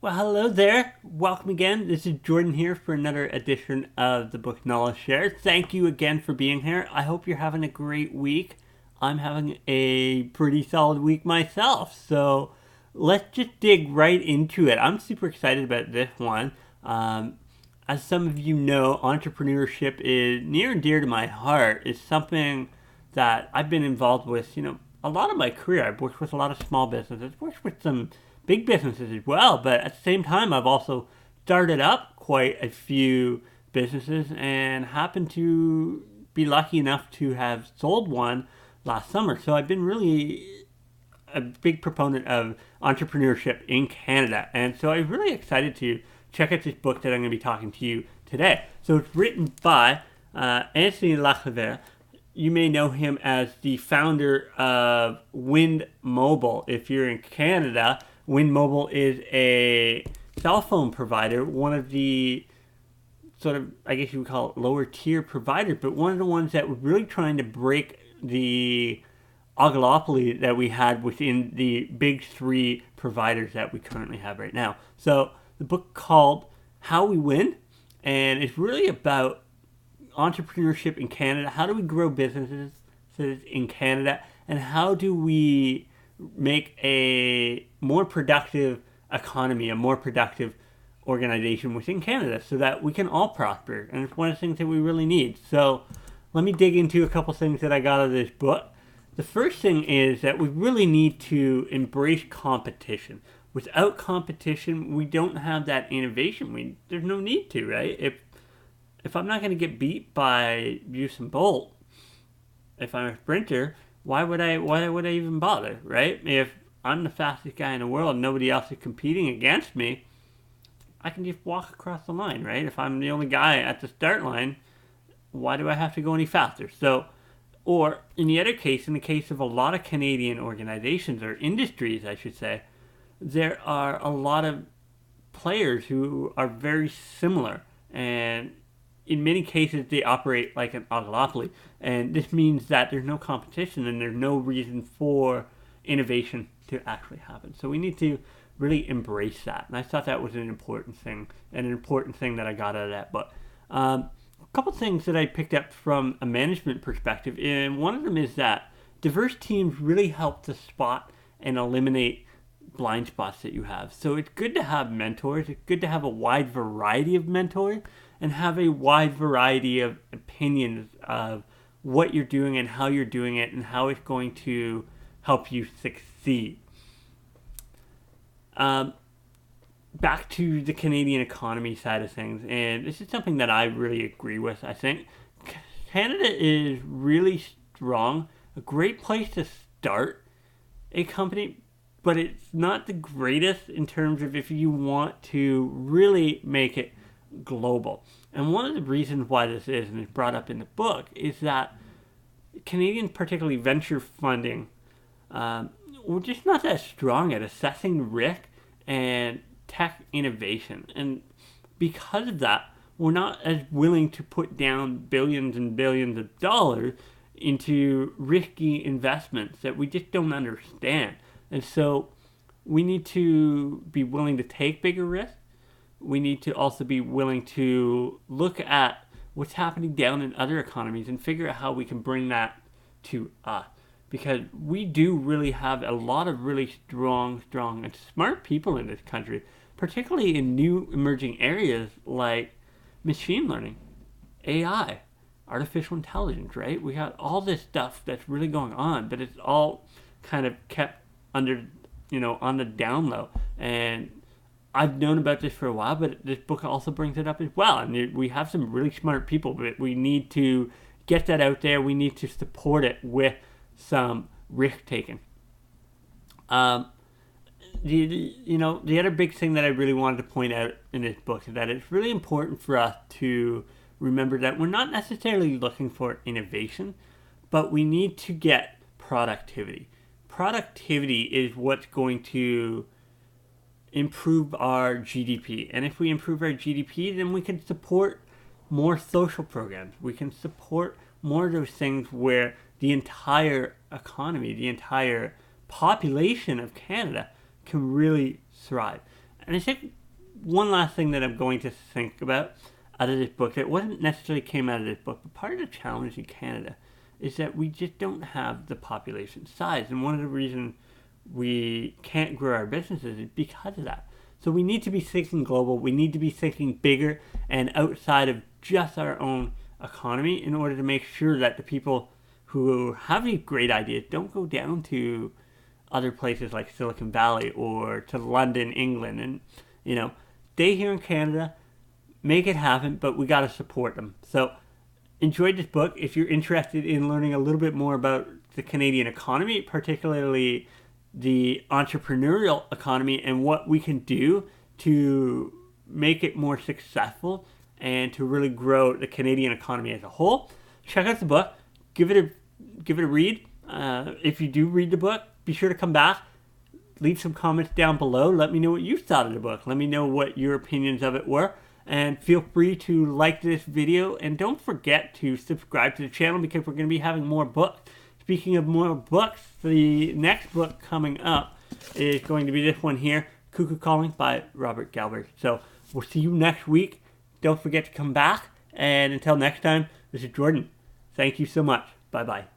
Well, hello there. Welcome again. This is Jordan here for another edition of the book Knowledge Share. Thank you again for being here. I hope you're having a great week. I'm having a pretty solid week myself. So let's just dig right into it. I'm super excited about this one. As some of you know, entrepreneurship is near and dear to my heart. It's something that I've been involved with, a lot of my career. I've worked with a lot of small businesses, worked with some big businesses as well, but at the same time, I've also started up quite a few businesses and happened to be lucky enough to have sold one last summer. So I've been really a big proponent of entrepreneurship in Canada. And so I'm really excited to check out this book that I'm going to be talking to you today. So it's written by Anthony Lacavera. You may know him as the founder of Wind Mobile. If you're in Canada, Wind Mobile is a cell phone provider, one of the sort of, I guess you would call it lower tier providers, but one of the ones that was really trying to break the oligopoly that we had within the big three providers that we currently have right now. So the book called How We Win, and it's really about entrepreneurship in Canada. How do we grow businesses in Canada, and how do we make a more productive economy, a more productive organization within Canada so that we can all prosper. And it's one of the things that we really need. So let me dig into a couple things that I got out of this book. The first thing is that we really need to embrace competition. Without competition, we don't have that innovation. There's no need to, right? If I'm not going to get beat by Usain Bolt, if I'm a sprinter, why would I even bother, right? If I'm the fastest guy in the world and nobody else is competing against me, I can just walk across the line, right? If I'm the only guy at the start line, why do I have to go any faster? So, or in the other case, in the case of a lot of Canadian organizations or industries, I should say, there are a lot of players who are very similar, and in many cases, they operate like an oligopoly. And this means that there's no competition and there's no reason for innovation to actually happen. So we need to really embrace that. And I thought that was an important thing that I got out of that book. A couple things that I picked up from a management perspective, and one of them is that diverse teams really help to spot and eliminate blind spots that you have. So it's good to have mentors. It's good to have a wide variety of mentors and have a wide variety of opinions of what you're doing and how you're doing it and how it's going to help you succeed. Back to the Canadian economy side of things, and this is something that I really agree with. I think Canada is really strong, a great place to start a company, but it's not the greatest in terms of if you want to really make it global. And one of the reasons why this is, and it's brought up in the book, is that Canadian, particularly venture funding, we're just not that strong at assessing risk and tech innovation. And because of that, we're not as willing to put down billions and billions of dollars into risky investments that we just don't understand. And so we need to be willing to take bigger risks. We need to also be willing to look at what's happening down in other economies and figure out how we can bring that to us. Because we do really have a lot of really strong and smart people in this country, particularly in new emerging areas like machine learning, AI, artificial intelligence, right? We got all this stuff that's really going on, but it's all kind of kept under, on the down low. And I've known about this for a while, but this book also brings it up as well. And we have some really smart people, but we need to get that out there. We need to support it with some risk taking. The other big thing that I really wanted to point out in this book is that it's really important for us to remember that we're not necessarily looking for innovation, but we need to get productivity. Productivity is what's going to improve our GDP. And if we improve our GDP, then we can support more social programs. We can support more of those things where the entire economy, the entire population of Canada can really thrive. And I think one last thing that I'm going to think about out of this book that wasn't necessarily came out of this book, but part of the challenge in Canada is that we just don't have the population size. And one of the reasons we can't grow our businesses is because of that. So we need to be thinking global. We need to be thinking bigger and outside of just our own economy in order to make sure that the people who have these great ideas don't go down to other places like Silicon Valley or to London, England, and stay here in Canada, make it happen, but we got to support them. So enjoyed this book. If you're interested in learning a little bit more about the Canadian economy, particularly the entrepreneurial economy and what we can do to make it more successful and to really grow the Canadian economy as a whole, check out the book. Give it a read. If you do read the book, be sure to come back. Leave some comments down below. Let me know what you thought of the book. Let me know what your opinions of it were. And feel free to like this video. And don't forget to subscribe to the channel because we're going to be having more books. Speaking of more books, the next book coming up is going to be this one here, Cuckoo Calling by Robert Galbraith. So we'll see you next week. Don't forget to come back. And until next time, this is Jordan. Thank you so much. Bye-bye.